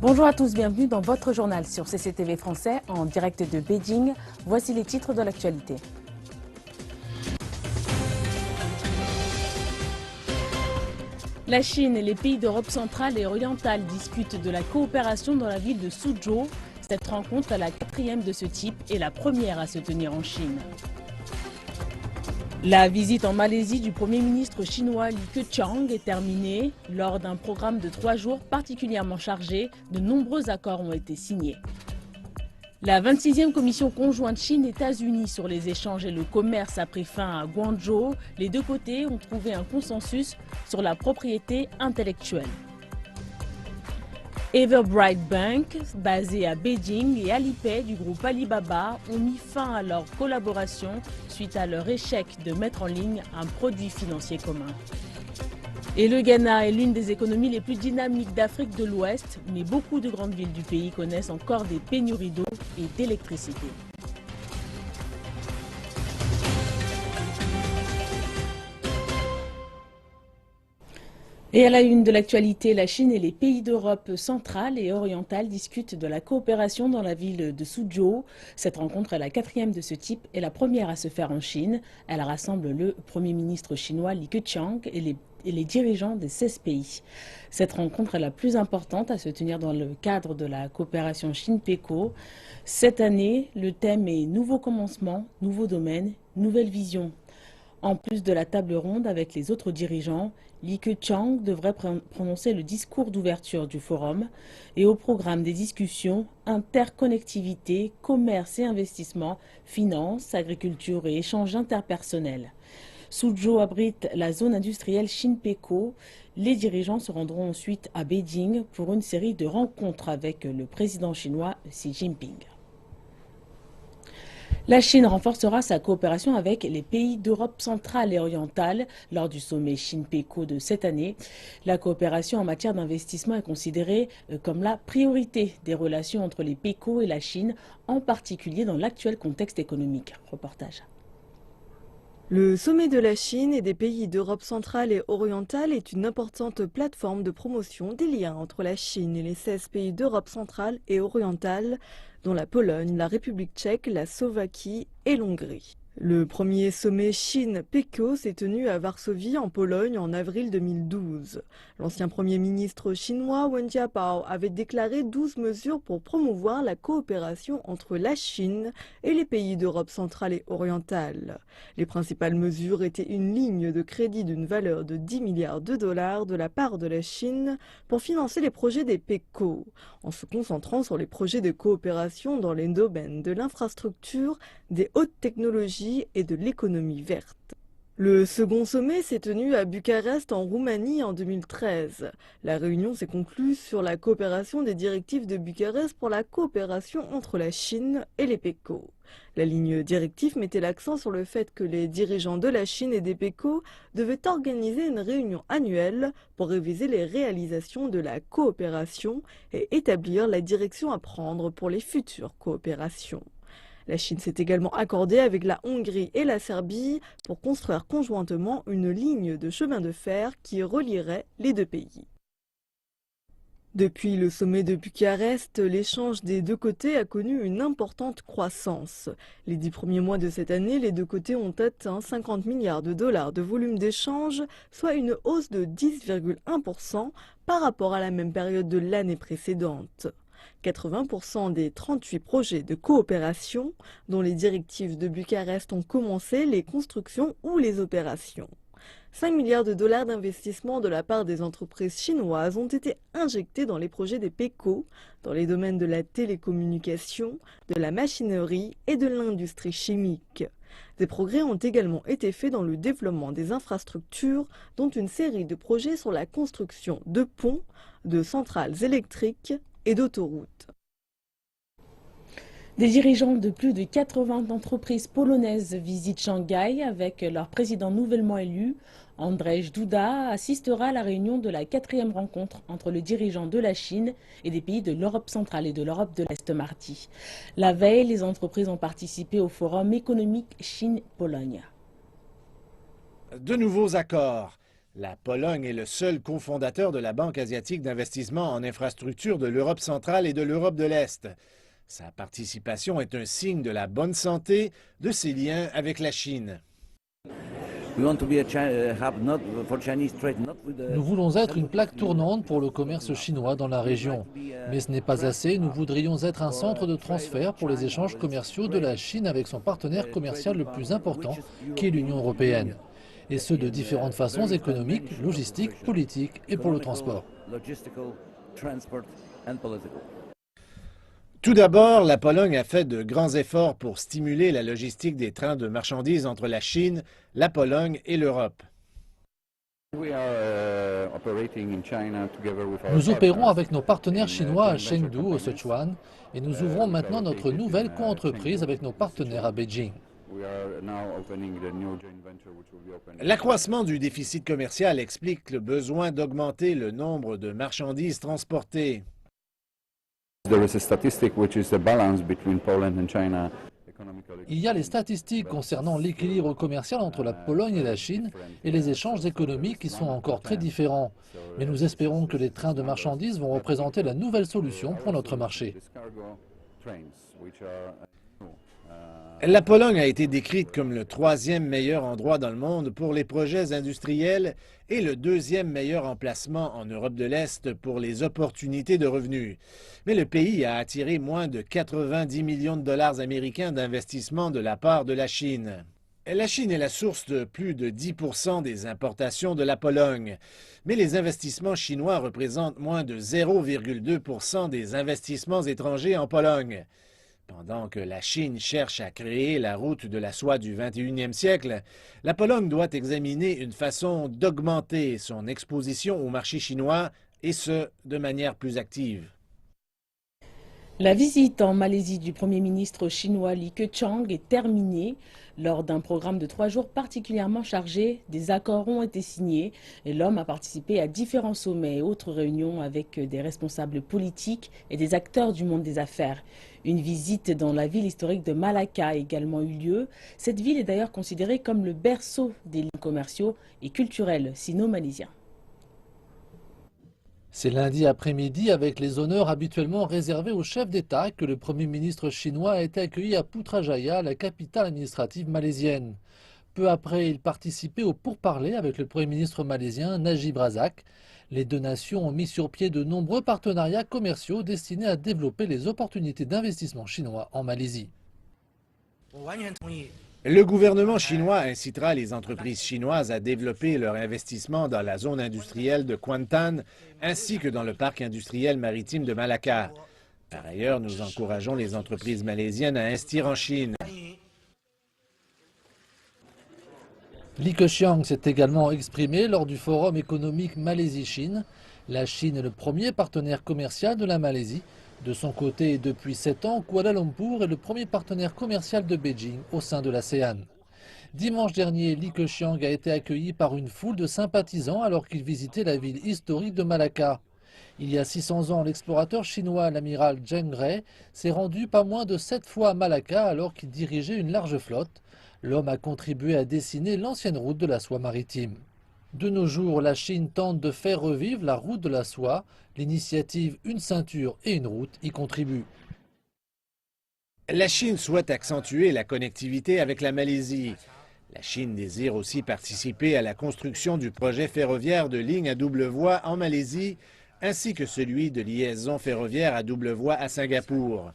Bonjour à tous, bienvenue dans votre journal sur CCTV français en direct de Beijing. Voici les titres de l'actualité. La Chine et les pays d'Europe centrale et orientale discutent de la coopération dans la ville de Suzhou. Cette rencontre est la quatrième de ce type et la première à se tenir en Chine. La visite en Malaisie du Premier ministre chinois Li Keqiang est terminée. Lors d'un programme de 3 jours particulièrement chargé, de nombreux accords ont été signés. La 26e commission conjointe Chine-États-Unis sur les échanges et le commerce a pris fin à Guangzhou. Les deux côtés ont trouvé un consensus sur la propriété intellectuelle. Everbright Bank, basé à Beijing, et Alipay du groupe Alibaba ont mis fin à leur collaboration suite à leur échec de mettre en ligne un produit financier commun. Et le Ghana est l'une des économies les plus dynamiques d'Afrique de l'Ouest, mais beaucoup de grandes villes du pays connaissent encore des pénuries d'eau et d'électricité. Et à la une de l'actualité, la Chine et les pays d'Europe centrale et orientale discutent de la coopération dans la ville de Suzhou. Cette rencontre est la quatrième de ce type et la première à se faire en Chine. Elle rassemble le Premier ministre chinois Li Keqiang et les dirigeants des 16 pays. Cette rencontre est la plus importante à se tenir dans le cadre de la coopération Chine-PECO. Cette année, le thème est Nouveau commencement, nouveaux domaines, nouvelle vision. En plus de la table ronde avec les autres dirigeants, Li Keqiang devrait prononcer le discours d'ouverture du forum et au programme des discussions interconnectivité, commerce et investissement, finances, agriculture et échanges interpersonnels. Suzhou abrite la zone industrielle Chine-PECO. Les dirigeants se rendront ensuite à Beijing pour une série de rencontres avec le président chinois Xi Jinping. La Chine renforcera sa coopération avec les pays d'Europe centrale et orientale lors du sommet Chine-PECO de cette année. La coopération en matière d'investissement est considérée comme la priorité des relations entre les PECO et la Chine, en particulier dans l'actuel contexte économique. Reportage. Le sommet de la Chine et des pays d'Europe centrale et orientale est une importante plateforme de promotion des liens entre la Chine et les 16 pays d'Europe centrale et orientale, dont la Pologne, la République tchèque, la Slovaquie et l'Hongrie. Le premier sommet Chine-PECO s'est tenu à Varsovie, en Pologne, en avril 2012. L'ancien Premier ministre chinois Wen Jiabao avait déclaré 12 mesures pour promouvoir la coopération entre la Chine et les pays d'Europe centrale et orientale. Les principales mesures étaient une ligne de crédit d'une valeur de 10 milliards de dollars de la part de la Chine pour financer les projets des PECO, en se concentrant sur les projets de coopération dans les domaines de l'infrastructure, des hautes technologies et de l'économie verte. Le second sommet s'est tenu à Bucarest en Roumanie en 2013. La réunion s'est conclue sur la coopération des directives de Bucarest pour la coopération entre la Chine et les PECO. La ligne directive mettait l'accent sur le fait que les dirigeants de la Chine et des PECO devaient organiser une réunion annuelle pour réviser les réalisations de la coopération et établir la direction à prendre pour les futures coopérations. La Chine s'est également accordée avec la Hongrie et la Serbie pour construire conjointement une ligne de chemin de fer qui relierait les deux pays. Depuis le sommet de Bucarest, l'échange des deux côtés a connu une importante croissance. Les 10 premiers mois de cette année, les deux côtés ont atteint 50 milliards de dollars de volume d'échange, soit une hausse de 10,1% par rapport à la même période de l'année précédente. 80% des 38 projets de coopération dont les directives de Bucarest ont commencé les constructions ou les opérations. 5 milliards de dollars d'investissement de la part des entreprises chinoises ont été injectés dans les projets des PECO, dans les domaines de la télécommunication, de la machinerie et de l'industrie chimique. Des progrès ont également été faits dans le développement des infrastructures, dont une série de projets sur la construction de ponts, de centrales électriques et d'autoroutes. Des dirigeants de plus de 80 entreprises polonaises visitent Shanghai avec leur président nouvellement élu. Andrzej Duda assistera à la réunion de la 4e rencontre entre les dirigeants de la Chine et des pays de l'Europe centrale et de l'Europe de l'Est mardi. La veille, les entreprises ont participé au forum économique Chine-Pologne. De nouveaux accords. La Pologne est le seul cofondateur de la Banque asiatique d'investissement en infrastructure de l'Europe centrale et de l'Europe de l'Est. Sa participation est un signe de la bonne santé de ses liens avec la Chine. Nous voulons être une plaque tournante pour le commerce chinois dans la région. Mais ce n'est pas assez, nous voudrions être un centre de transfert pour les échanges commerciaux de la Chine avec son partenaire commercial le plus important, qui est l'Union européenne. Et ce de différentes façons économiques, logistiques, politiques et pour le transport. Tout d'abord, la Pologne a fait de grands efforts pour stimuler la logistique des trains de marchandises entre la Chine, la Pologne et l'Europe. Nous opérons avec nos partenaires chinois à Chengdu, au Sichuan, et nous ouvrons maintenant notre nouvelle coentreprise avec nos partenaires à Beijing. L'accroissement du déficit commercial explique le besoin d'augmenter le nombre de marchandises transportées. Il y a les statistiques concernant l'équilibre commercial entre la Pologne et la Chine et les échanges économiques qui sont encore très différents. Mais nous espérons que les trains de marchandises vont représenter la nouvelle solution pour notre marché. La Pologne a été décrite comme le 3e meilleur endroit dans le monde pour les projets industriels et le 2e meilleur emplacement en Europe de l'Est pour les opportunités de revenus. Mais le pays a attiré moins de 90 millions de dollars américains d'investissement de la part de la Chine. La Chine est la source de plus de 10% des importations de la Pologne, mais les investissements chinois représentent moins de 0,2% des investissements étrangers en Pologne. Pendant que la Chine cherche à créer la route de la soie du 21e siècle, la Pologne doit examiner une façon d'augmenter son exposition au marché chinois, et ce, de manière plus active. La visite en Malaisie du Premier ministre chinois Li Keqiang est terminée. Lors d'un programme de 3 jours particulièrement chargé, des accords ont été signés et l'homme a participé à différents sommets et autres réunions avec des responsables politiques et des acteurs du monde des affaires. Une visite dans la ville historique de Malacca a également eu lieu. Cette ville est d'ailleurs considérée comme le berceau des liens commerciaux et culturels sino-malaisiens. C'est lundi après-midi, avec les honneurs habituellement réservés aux chefs d'État, que le Premier ministre chinois a été accueilli à Putrajaya, la capitale administrative malaisienne. Peu après, il participait aux pourparlers avec le Premier ministre malaisien Najib Razak. Les deux nations ont mis sur pied de nombreux partenariats commerciaux destinés à développer les opportunités d'investissement chinois en Malaisie. Le gouvernement chinois incitera les entreprises chinoises à développer leur investissement dans la zone industrielle de Kuantan ainsi que dans le parc industriel maritime de Malacca. Par ailleurs, nous encourageons les entreprises malaisiennes à investir en Chine. Li Keqiang s'est également exprimé lors du forum économique Malaisie-Chine. La Chine est le premier partenaire commercial de la Malaisie. De son côté, depuis 7 ans, Kuala Lumpur est le premier partenaire commercial de Beijing au sein de l'ASEAN. Dimanche dernier, Li Keqiang a été accueilli par une foule de sympathisants alors qu'il visitait la ville historique de Malacca. Il y a 600 ans, l'explorateur chinois, l'amiral Zheng He, s'est rendu pas moins de 7 fois à Malacca alors qu'il dirigeait une large flotte. L'homme a contribué à dessiner l'ancienne route de la soie maritime. De nos jours, la Chine tente de faire revivre la route de la soie. L'initiative Une ceinture et une route y contribue. La Chine souhaite accentuer la connectivité avec la Malaisie. La Chine désire aussi participer à la construction du projet ferroviaire de ligne à double voie en Malaisie, ainsi que celui de liaison ferroviaire à double voie à Singapour.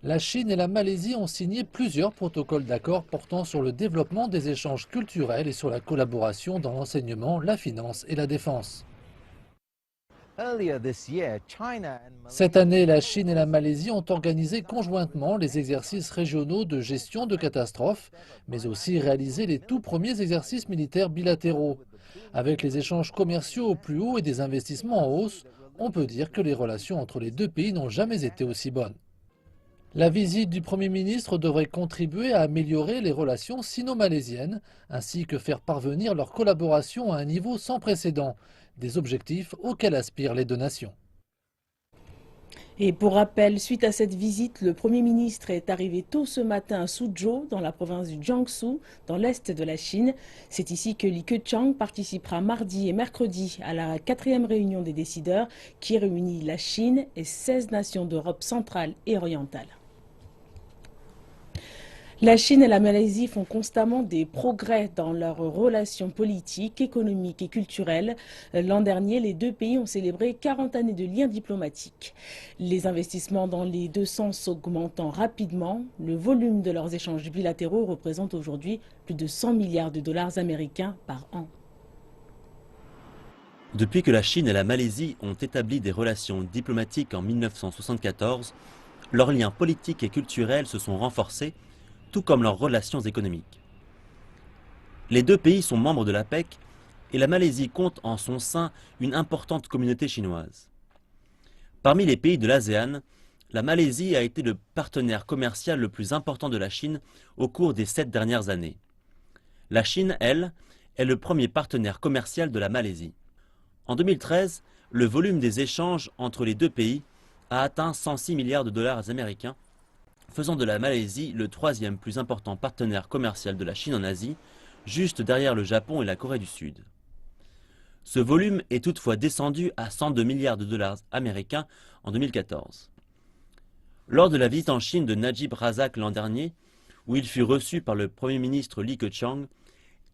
La Chine et la Malaisie ont signé plusieurs protocoles d'accord portant sur le développement des échanges culturels et sur la collaboration dans l'enseignement, la finance et la défense. Cette année, la Chine et la Malaisie ont organisé conjointement les exercices régionaux de gestion de catastrophes, mais aussi réalisé les tout premiers exercices militaires bilatéraux. Avec les échanges commerciaux au plus haut et des investissements en hausse, on peut dire que les relations entre les deux pays n'ont jamais été aussi bonnes. La visite du Premier ministre devrait contribuer à améliorer les relations sino-malaisiennes, ainsi que faire parvenir leur collaboration à un niveau sans précédent, des objectifs auxquels aspirent les deux nations. Et pour rappel, suite à cette visite, le Premier ministre est arrivé tôt ce matin à Suzhou, dans la province du Jiangsu, dans l'est de la Chine. C'est ici que Li Keqiang participera mardi et mercredi à la 4e réunion des décideurs qui réunit la Chine et 16 nations d'Europe centrale et orientale. La Chine et la Malaisie font constamment des progrès dans leurs relations politiques, économiques et culturelles. L'an dernier, les deux pays ont célébré 40 années de liens diplomatiques. Les investissements dans les deux sens augmentant rapidement, le volume de leurs échanges bilatéraux représente aujourd'hui plus de 100 milliards de dollars américains par an. Depuis que la Chine et la Malaisie ont établi des relations diplomatiques en 1974, leurs liens politiques et culturels se sont renforcés, tout comme leurs relations économiques. Les deux pays sont membres de l'APEC et la Malaisie compte en son sein une importante communauté chinoise. Parmi les pays de l'ASEAN, la Malaisie a été le partenaire commercial le plus important de la Chine au cours des 7 dernières années. La Chine, elle, est le premier partenaire commercial de la Malaisie. En 2013, le volume des échanges entre les deux pays a atteint 106 milliards de dollars américains, faisant de la Malaisie le 3e plus important partenaire commercial de la Chine en Asie, juste derrière le Japon et la Corée du Sud. Ce volume est toutefois descendu à 102 milliards de dollars américains en 2014. Lors de la visite en Chine de Najib Razak l'an dernier, où il fut reçu par le Premier ministre Li Keqiang,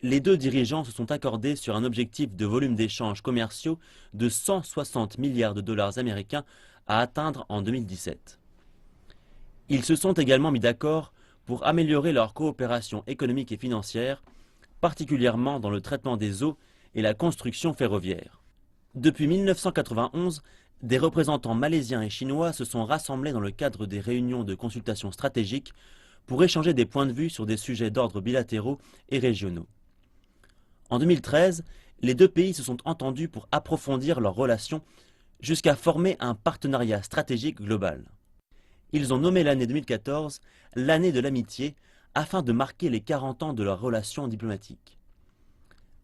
les deux dirigeants se sont accordés sur un objectif de volume d'échanges commerciaux de 160 milliards de dollars américains à atteindre en 2017. Ils se sont également mis d'accord pour améliorer leur coopération économique et financière, particulièrement dans le traitement des eaux et la construction ferroviaire. Depuis 1991, des représentants malaisiens et chinois se sont rassemblés dans le cadre des réunions de consultation stratégique pour échanger des points de vue sur des sujets d'ordre bilatéraux et régionaux. En 2013, les deux pays se sont entendus pour approfondir leurs relations jusqu'à former un partenariat stratégique global. Ils ont nommé l'année 2014 l'année de l'amitié afin de marquer les 40 ans de leurs relations diplomatiques.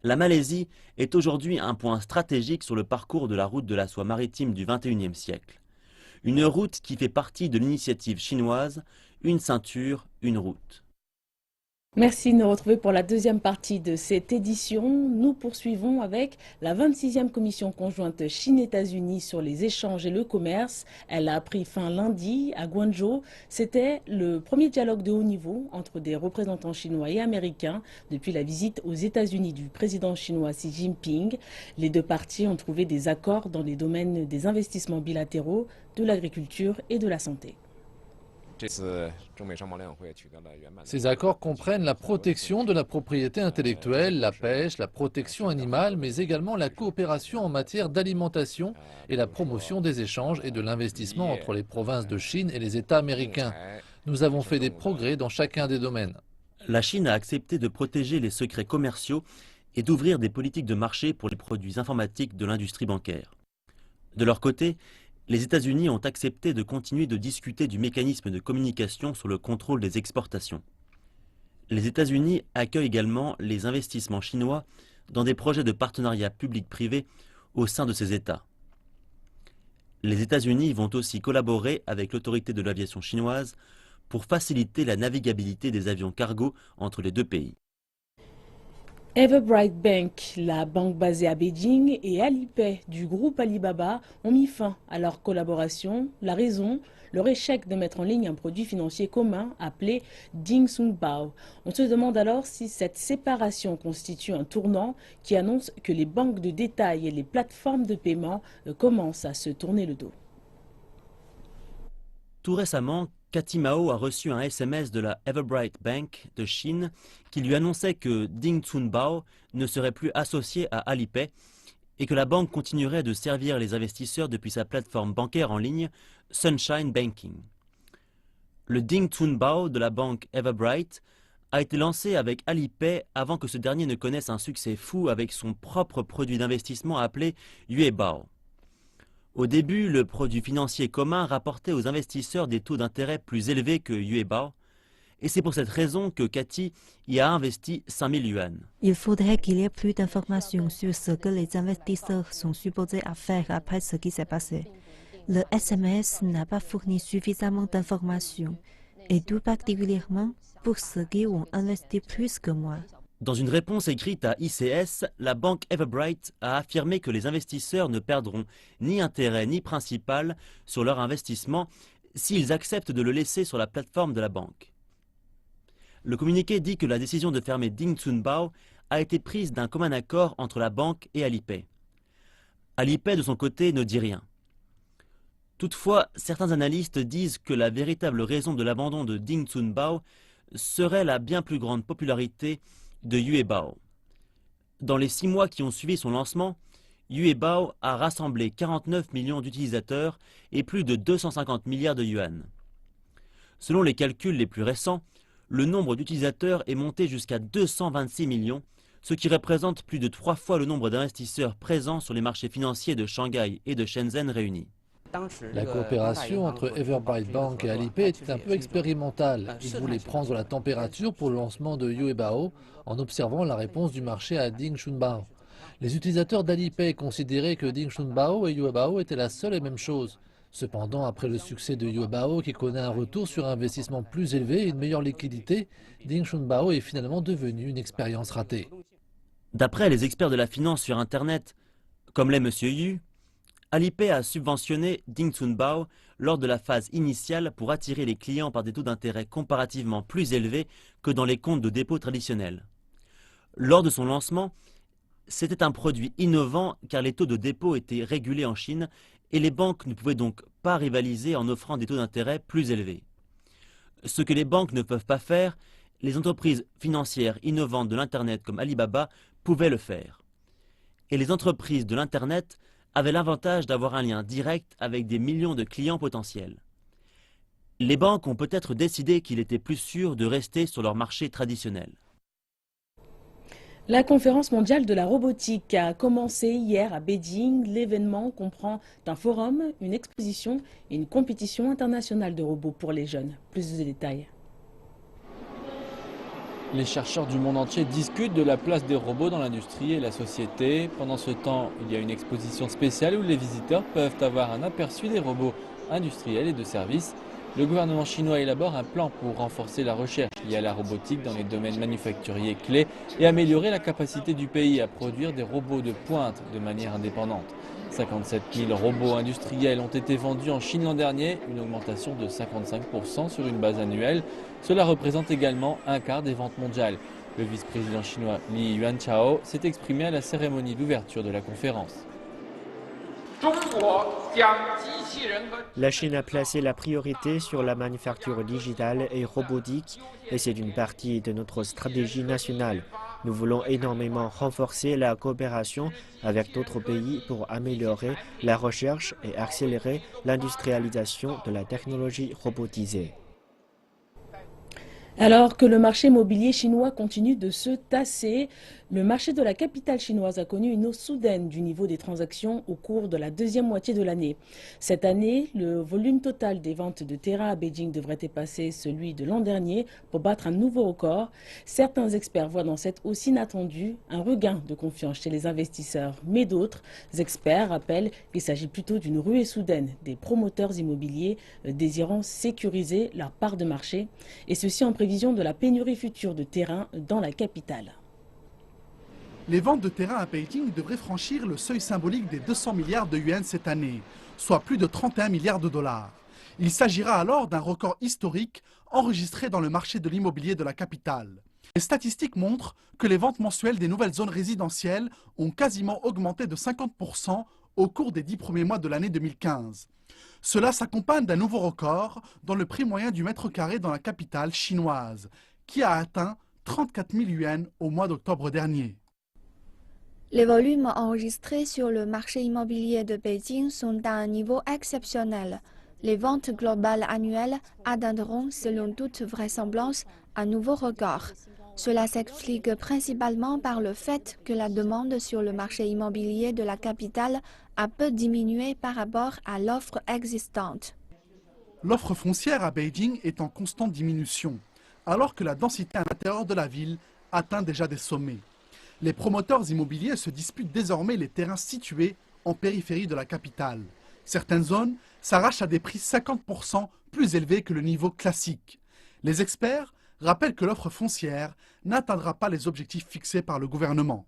La Malaisie est aujourd'hui un point stratégique sur le parcours de la route de la soie maritime du XXIe siècle. Une route qui fait partie de l'initiative chinoise « Une ceinture, une route ». Merci de nous retrouver pour la deuxième partie de cette édition. Nous poursuivons avec la 26e commission conjointe Chine-États-Unis sur les échanges et le commerce. Elle a pris fin lundi à Guangzhou. C'était le premier dialogue de haut niveau entre des représentants chinois et américains depuis la visite aux États-Unis du président chinois Xi Jinping. Les deux parties ont trouvé des accords dans les domaines des investissements bilatéraux, de l'agriculture et de la santé. Ces accords comprennent la protection de la propriété intellectuelle, la pêche, la protection animale, mais également la coopération en matière d'alimentation et la promotion des échanges et de l'investissement entre les provinces de Chine et les États américains. Nous avons fait des progrès dans chacun des domaines. La Chine a accepté de protéger les secrets commerciaux et d'ouvrir des politiques de marché pour les produits informatiques de l'industrie bancaire. De leur côté, les États-Unis ont accepté de continuer de discuter du mécanisme de communication sur le contrôle des exportations. Les États-Unis accueillent également les investissements chinois dans des projets de partenariat public-privé au sein de ces États. Les États-Unis vont aussi collaborer avec l'autorité de l'aviation chinoise pour faciliter la navigabilité des avions cargo entre les deux pays. Everbright Bank, la banque basée à Beijing, et Alipay du groupe Alibaba ont mis fin à leur collaboration. La raison, leur échec de mettre en ligne un produit financier commun appelé Dingsunbao. On se demande alors si cette séparation constitue un tournant qui annonce que les banques de détail et les plateformes de paiement commencent à se tourner le dos. Tout récemment, Cathy Mao a reçu un SMS de la Everbright Bank de Chine qui lui annonçait que Dingsunbao ne serait plus associé à Alipay et que la banque continuerait de servir les investisseurs depuis sa plateforme bancaire en ligne Sunshine Banking. Le Dingsunbao de la banque Everbright a été lancé avec Alipay avant que ce dernier ne connaisse un succès fou avec son propre produit d'investissement appelé Yuebao. Au début, le produit financier commun rapportait aux investisseurs des taux d'intérêt plus élevés que Yuebao, et c'est pour cette raison que Cathy y a investi 5 000 yuan. Il faudrait qu'il y ait plus d'informations sur ce que les investisseurs sont supposés à faire après ce qui s'est passé. Le SMS n'a pas fourni suffisamment d'informations, et tout particulièrement pour ceux qui ont investi plus que moi. Dans une réponse écrite à ICS, la banque Everbright a affirmé que les investisseurs ne perdront ni intérêt ni principal sur leur investissement s'ils acceptent de le laisser sur la plateforme de la banque. Le communiqué dit que la décision de fermer Dingxunbao a été prise d'un commun accord entre la banque et Alipay. Alipay, de son côté, ne dit rien. Toutefois, certains analystes disent que la véritable raison de l'abandon de Dingxunbao serait la bien plus grande popularité de Yuebao. Dans les 6 mois qui ont suivi son lancement, Yuebao a rassemblé 49 millions d'utilisateurs et plus de 250 milliards de yuan. Selon les calculs les plus récents, le nombre d'utilisateurs est monté jusqu'à 226 millions, ce qui représente plus de 3 fois le nombre d'investisseurs présents sur les marchés financiers de Shanghai et de Shenzhen réunis. La coopération entre Everbright Bank et Alipay était un peu expérimentale. Ils voulaient prendre la température pour le lancement de Yuebao en observant la réponse du marché à Dingxunbao. Les utilisateurs d'Alipay considéraient que Dingxunbao et Yuebao étaient la seule et même chose. Cependant, après le succès de Yuebao qui connaît un retour sur investissement plus élevé et une meilleure liquidité, Dingxunbao est finalement devenu une expérience ratée. D'après les experts de la finance sur Internet, comme l'est M. Yu, Alipay a subventionné Dingxunbao lors de la phase initiale pour attirer les clients par des taux d'intérêt comparativement plus élevés que dans les comptes de dépôt traditionnels. Lors de son lancement, c'était un produit innovant car les taux de dépôt étaient régulés en Chine et les banques ne pouvaient donc pas rivaliser en offrant des taux d'intérêt plus élevés. Ce que les banques ne peuvent pas faire, les entreprises financières innovantes de l'Internet comme Alibaba pouvaient le faire. Et les entreprises de l'Internet avaient l'avantage d'avoir un lien direct avec des millions de clients potentiels. Les banques ont peut-être décidé qu'il était plus sûr de rester sur leur marché traditionnel. La conférence mondiale de la robotique a commencé hier à Beijing. L'événement comprend un forum, une exposition et une compétition internationale de robots pour les jeunes. Plus de détails. Les chercheurs du monde entier discutent de la place des robots dans l'industrie et la société. Pendant ce temps, il y a une exposition spéciale où les visiteurs peuvent avoir un aperçu des robots industriels et de services. Le gouvernement chinois élabore un plan pour renforcer la recherche liée à la robotique dans les domaines manufacturiers clés et améliorer la capacité du pays à produire des robots de pointe de manière indépendante. 57 000 robots industriels ont été vendus en Chine l'an dernier, une augmentation de 55% sur une base annuelle. Cela représente également un quart des ventes mondiales. Le vice-président chinois Li Yuanchao s'est exprimé à la cérémonie d'ouverture de la conférence. La Chine a placé la priorité sur la manufacture digitale et robotique et c'est une partie de notre stratégie nationale. Nous voulons énormément renforcer la coopération avec d'autres pays pour améliorer la recherche et accélérer l'industrialisation de la technologie robotisée. Alors que le marché immobilier chinois continue de se tasser, le marché de la capitale chinoise a connu une hausse soudaine du niveau des transactions au cours de la deuxième moitié de l'année. Cette année, le volume total des ventes de terrains à Beijing devrait dépasser celui de l'an dernier pour battre un nouveau record. Certains experts voient dans cette hausse inattendue un regain de confiance chez les investisseurs. Mais d'autres experts rappellent qu'il s'agit plutôt d'une ruée soudaine des promoteurs immobiliers désirant sécuriser leur part de marché, et ceci en prévision de la pénurie future de terrain dans la capitale. Les ventes de terrain à Beijing devraient franchir le seuil symbolique des 200 milliards de yuan cette année, soit plus de 31 milliards de dollars. Il s'agira alors d'un record historique enregistré dans le marché de l'immobilier de la capitale. Les statistiques montrent que les ventes mensuelles des nouvelles zones résidentielles ont quasiment augmenté de 50% au cours des 10 premiers mois de l'année 2015. Cela s'accompagne d'un nouveau record dans le prix moyen du mètre carré dans la capitale chinoise, qui a atteint 34 000 yuan au mois d'octobre dernier. Les volumes enregistrés sur le marché immobilier de Beijing sont à un niveau exceptionnel. Les ventes globales annuelles atteindront, selon toute vraisemblance, un nouveau record. Cela s'explique principalement par le fait que la demande sur le marché immobilier de la capitale a peu diminué par rapport à l'offre existante. L'offre foncière à Beijing est en constante diminution, alors que la densité à l'intérieur de la ville atteint déjà des sommets. Les promoteurs immobiliers se disputent désormais les terrains situés en périphérie de la capitale. Certaines zones s'arrachent à des prix 50% plus élevés que le niveau classique. Les experts rappellent que l'offre foncière n'atteindra pas les objectifs fixés par le gouvernement.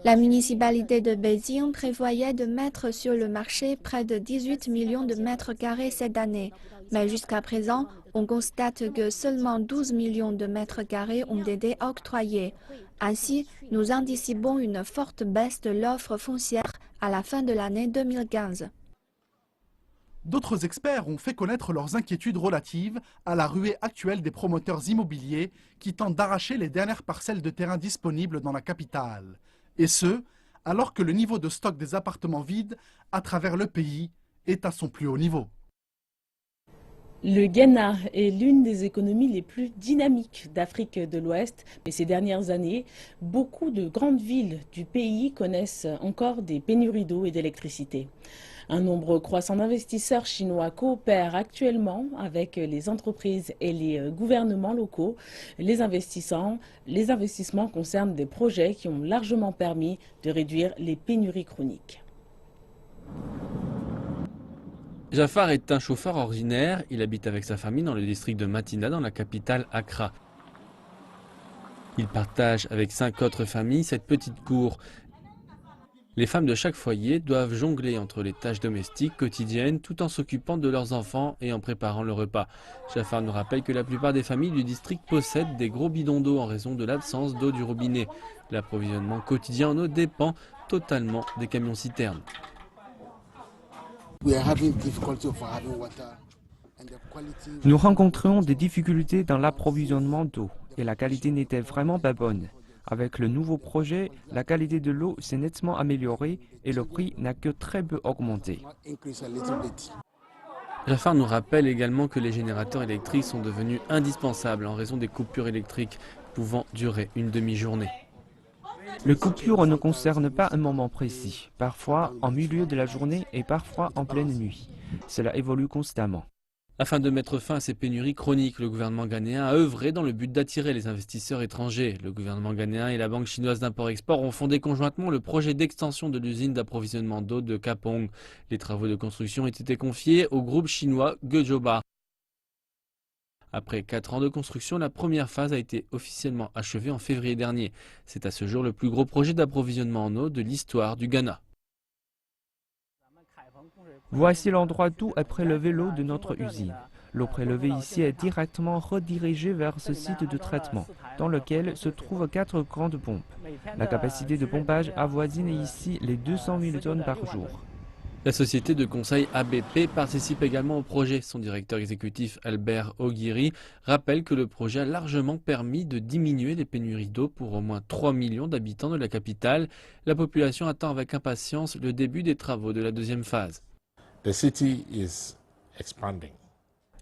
La municipalité de Beijing prévoyait de mettre sur le marché près de 18 millions de mètres carrés cette année. Mais jusqu'à présent, on constate que seulement 12 millions de mètres carrés ont été octroyés. Ainsi, nous anticipons une forte baisse de l'offre foncière à la fin de l'année 2015. D'autres experts ont fait connaître leurs inquiétudes relatives à la ruée actuelle des promoteurs immobiliers qui tentent d'arracher les dernières parcelles de terrain disponibles dans la capitale. Et ce, alors que le niveau de stock des appartements vides à travers le pays est à son plus haut niveau. Le Ghana est l'une des économies les plus dynamiques d'Afrique de l'Ouest, mais ces dernières années, beaucoup de grandes villes du pays connaissent encore des pénuries d'eau et d'électricité. Un nombre croissant d'investisseurs chinois coopèrent actuellement avec les entreprises et les gouvernements locaux. Les investissements concernent des projets qui ont largement permis de réduire les pénuries chroniques. Jafar est un chauffeur ordinaire. Il habite avec sa famille dans le district de Matina, dans la capitale Accra. Il partage avec 5 autres familles cette petite cour. Les femmes de chaque foyer doivent jongler entre les tâches domestiques quotidiennes tout en s'occupant de leurs enfants et en préparant le repas. Jafar nous rappelle que la plupart des familles du district possèdent des gros bidons d'eau en raison de l'absence d'eau du robinet. L'approvisionnement quotidien en eau dépend totalement des camions-citernes. Nous rencontrions des difficultés dans l'approvisionnement d'eau et la qualité n'était vraiment pas bonne. Avec le nouveau projet, la qualité de l'eau s'est nettement améliorée et le prix n'a que très peu augmenté. Jafar nous rappelle également que les générateurs électriques sont devenus indispensables en raison des coupures électriques pouvant durer une demi-journée. Les coupures ne concernent pas un moment précis, parfois en milieu de la journée et parfois en pleine nuit. Cela évolue constamment. Afin de mettre fin à ces pénuries chroniques, le gouvernement ghanéen a œuvré dans le but d'attirer les investisseurs étrangers. Le gouvernement ghanéen et la Banque chinoise d'import-export ont fondé conjointement le projet d'extension de l'usine d'approvisionnement d'eau de Kapong. Les travaux de construction ont été confiés au groupe chinois Gejoba. Après 4 ans de construction, la première phase a été officiellement achevée en février dernier. C'est à ce jour le plus gros projet d'approvisionnement en eau de l'histoire du Ghana. Voici l'endroit d'où est prélevé l'eau de notre usine. L'eau prélevée ici est directement redirigée vers ce site de traitement, dans lequel se trouvent 4 grandes pompes. La capacité de pompage avoisine ici les 200 000 tonnes par jour. La société de conseil ABP participe également au projet. Son directeur exécutif Albert Oguiri rappelle que le projet a largement permis de diminuer les pénuries d'eau pour au moins 3 millions d'habitants de la capitale. La population attend avec impatience le début des travaux de la deuxième phase.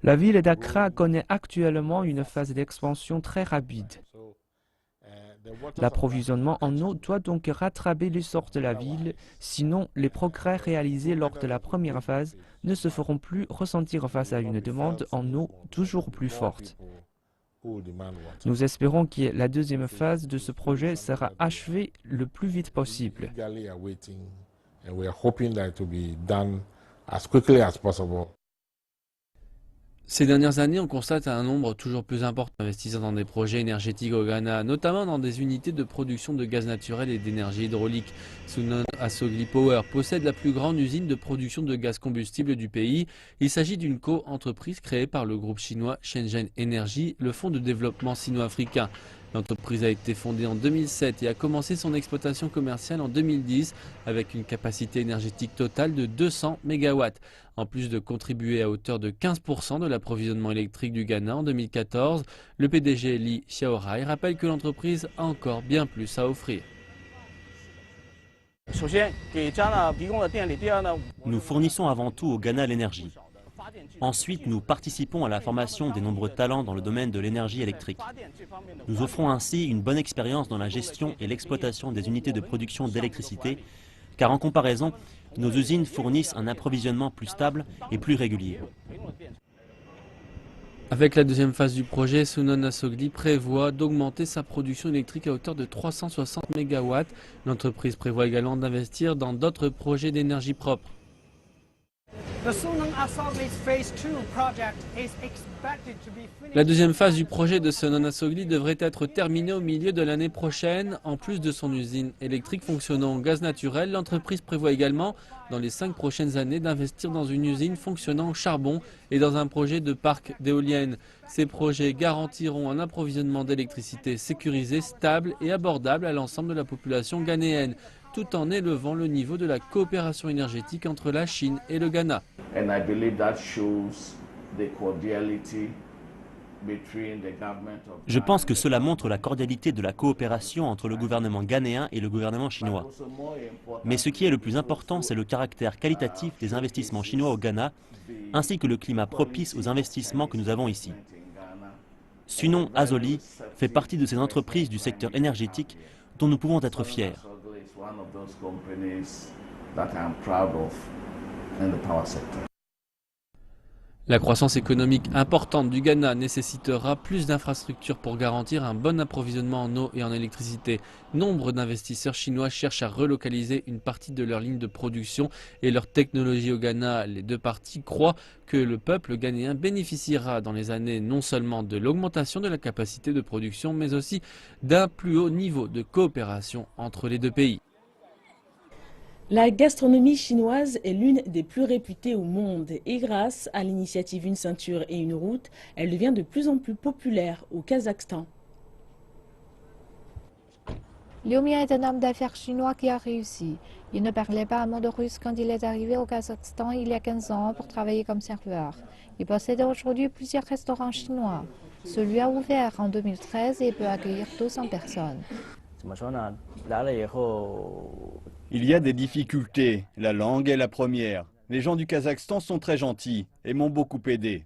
La ville d'Accra connaît actuellement une phase d'expansion très rapide. L'approvisionnement en eau doit donc rattraper l'essor de la ville, sinon les progrès réalisés lors de la première phase ne se feront plus ressentir face à une demande en eau toujours plus forte. Nous espérons que la deuxième phase de ce projet sera achevée le plus vite possible. Ces dernières années, on constate un nombre toujours plus important d'investisseurs dans des projets énergétiques au Ghana, notamment dans des unités de production de gaz naturel et d'énergie hydraulique. Sunon Asogli Power possède la plus grande usine de production de gaz combustible du pays. Il s'agit d'une co-entreprise créée par le groupe chinois Shenzhen Energy, le fonds de développement sino-africain. L'entreprise a été fondée en 2007 et a commencé son exploitation commerciale en 2010 avec une capacité énergétique totale de 200 MW. En plus de contribuer à hauteur de 15% de l'approvisionnement électrique du Ghana en 2014, le PDG Lee Xiaorai rappelle que l'entreprise a encore bien plus à offrir. Nous fournissons avant tout au Ghana l'énergie. Ensuite, nous participons à la formation des nombreux talents dans le domaine de l'énergie électrique. Nous offrons ainsi une bonne expérience dans la gestion et l'exploitation des unités de production d'électricité, car en comparaison, nos usines fournissent un approvisionnement plus stable et plus régulier. Avec la deuxième phase du projet, Sunona Sogli prévoit d'augmenter sa production électrique à hauteur de 360 MW. L'entreprise prévoit également d'investir dans d'autres projets d'énergie propre. La deuxième phase du projet de Sunona Sogli devrait être terminée au milieu de l'année prochaine. En plus de son usine électrique fonctionnant au gaz naturel, l'entreprise prévoit également, dans les 5 prochaines années, d'investir dans une usine fonctionnant au charbon et dans un projet de parc d'éoliennes. Ces projets garantiront un approvisionnement d'électricité sécurisé, stable et abordable à l'ensemble de la population ghanéenne, tout en élevant le niveau de la coopération énergétique entre la Chine et le Ghana. Je pense que cela montre la cordialité de la coopération entre le gouvernement ghanéen et le gouvernement chinois. Mais ce qui est le plus important, c'est le caractère qualitatif des investissements chinois au Ghana, ainsi que le climat propice aux investissements que nous avons ici. Sunon Azoli fait partie de ces entreprises du secteur énergétique dont nous pouvons être fiers. La croissance économique importante du Ghana nécessitera plus d'infrastructures pour garantir un bon approvisionnement en eau et en électricité. Nombre d'investisseurs chinois cherchent à relocaliser une partie de leur ligne de production et leur technologie au Ghana. Les deux parties croient que le peuple ghanéen bénéficiera dans les années non seulement de l'augmentation de la capacité de production, mais aussi d'un plus haut niveau de coopération entre les deux pays. La gastronomie chinoise est l'une des plus réputées au monde et grâce à l'initiative Une ceinture et une route, elle devient de plus en plus populaire au Kazakhstan. Liu Mia est un homme d'affaires chinois qui a réussi. Il ne parlait pas un mot de russe quand il est arrivé au Kazakhstan il y a 15 ans pour travailler comme serveur. Il possède aujourd'hui plusieurs restaurants chinois. Celui a ouvert en 2013 et peut accueillir 200 personnes. Il y a des difficultés. La langue est la première. Les gens du Kazakhstan sont très gentils et m'ont beaucoup aidé.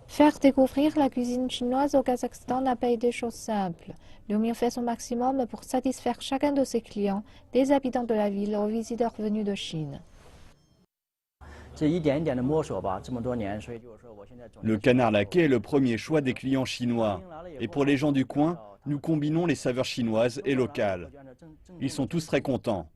Faire découvrir la cuisine chinoise au Kazakhstan n'a pas été chose simple. Liu Mia fait son maximum pour satisfaire chacun de ses clients, des habitants de la ville aux visiteurs venus de Chine. Le canard laqué est le premier choix des clients chinois. Et pour les gens du coin, nous combinons les saveurs chinoises et locales. Ils sont tous très contents.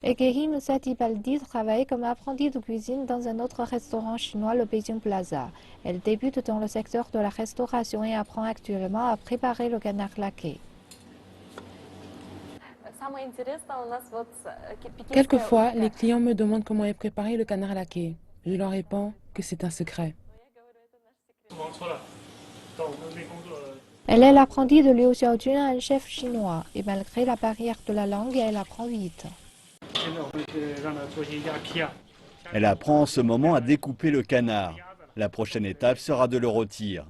Ekehim Satibaldi travaille comme apprenti de cuisine dans un autre restaurant chinois, le Beijing Plaza. Elle débute dans le secteur de la restauration et apprend actuellement à préparer le canard laqué. Quelquefois, les clients me demandent comment est préparé le canard laqué. Je leur réponds que c'est un secret. Elle est l'apprentie de Liu Xiaojun, un chef chinois, et malgré la barrière de la langue, elle apprend vite. Elle apprend en ce moment à découper le canard. La prochaine étape sera de le rôtir.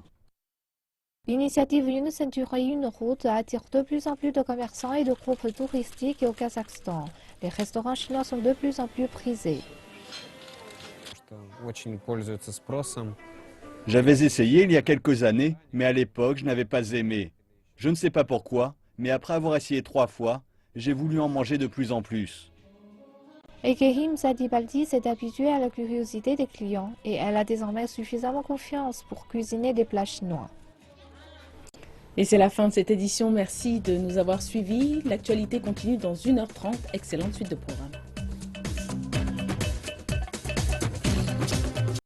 L'initiative Une ceinture et une route attire de plus en plus de commerçants et de groupes touristiques au Kazakhstan. Les restaurants chinois sont de plus en plus prisés. J'avais essayé il y a quelques années, mais à l'époque, je n'avais pas aimé. Je ne sais pas pourquoi, mais après avoir essayé 3 fois, j'ai voulu en manger de plus en plus. Ekehim Satibaldi s'est habituée à la curiosité des clients et elle a désormais suffisamment confiance pour cuisiner des plats chinois. Et c'est la fin de cette édition. Merci de nous avoir suivis. L'actualité continue dans 1h30. Excellente suite de programme.